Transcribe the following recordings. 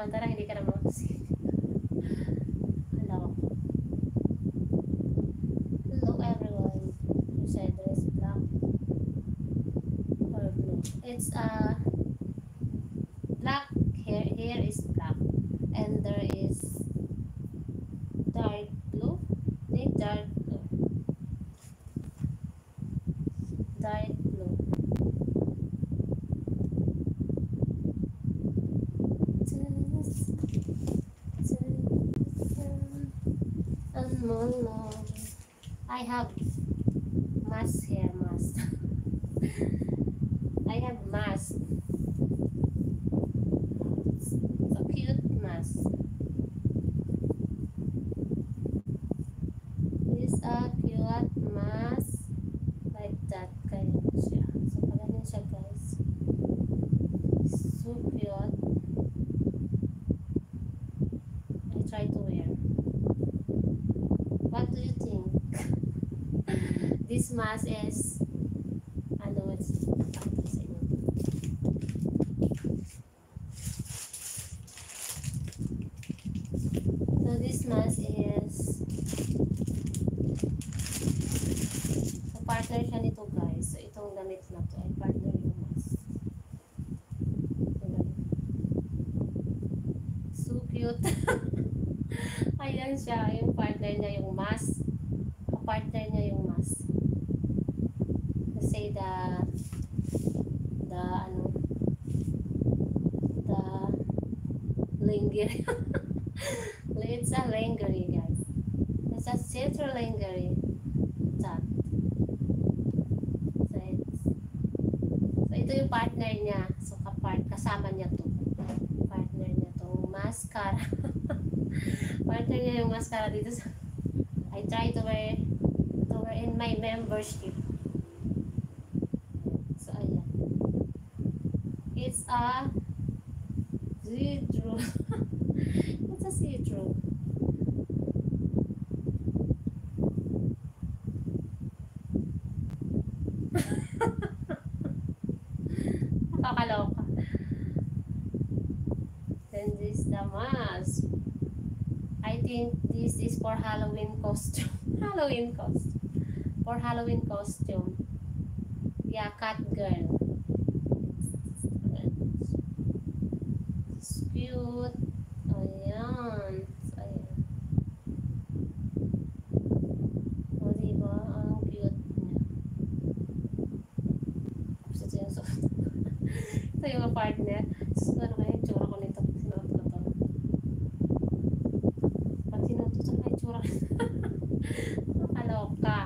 Mantara, hindi ka na mag-see. Hello. Hello everyone. You said there is black or blue. It's black here is black. And there is dark blue. Need dark blue. Dark blue. I have mask here, mask. I have mask. It's a cute mask. This a cute mask. Like that, ganyan siya. So, pag ganyan siya, guys. So cute. I try to wear. What do you think? This mask is, ano, it's, so this mask is, so partner siya nito, guys. So itong damit na to ay partner yung mask. So cute. Ayan siya, yung partner niya yung mask. Partner niya yung mask. Kasi the lingerie. It's a lingerie, guys. It's a central lingerie. That. So ito yung partner niya. So kasama niya to. Partner niya tong mascara. Partner niya yung mascara dito sa I try to wear in my membership. So ayan. It's a see-through. It's a see-through. Nakakaloka. Then this is the mask. I think this is for Halloween costume. Halloween costume. For Halloween costume. Yeah, cat girl. It's cute. Ayan. So, ayan. O, diba? Ang cute niya. Ito yung soft. Ito yung partner. So, ano kaya yung tsura ko nito? Sinuot ko to. Pag sinuot ko sa kaya tsura. Nakaloka.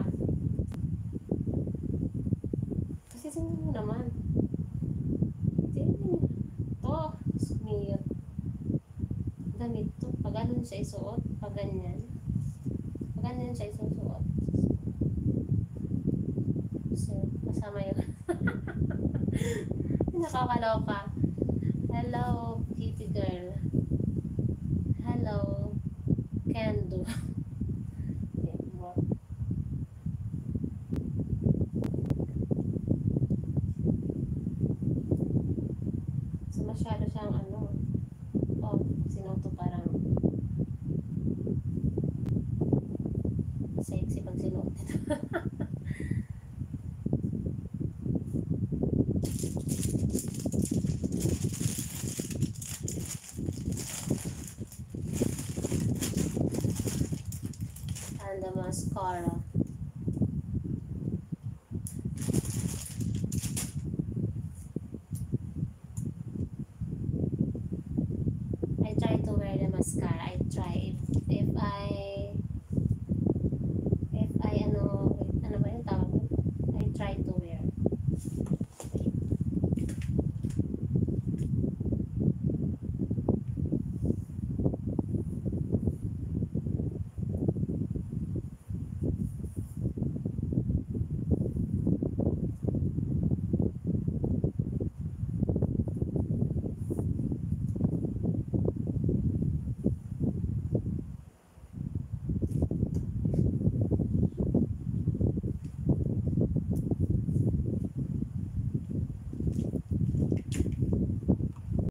Kasi tingnan mo naman. Tingnan mo. Ito. Smith. Damit to. Pag ganun siya isuot. Pag ganyan. Pag ganyan siya isuot. So, kasama yun. Nakakaloka. Hello, kitty girl. Hello, Kendo. So, masyado siyang ano. Oh, sinuto parang sexy pag sinuot ito. And the mascara. I try to wear the mascara. I try if I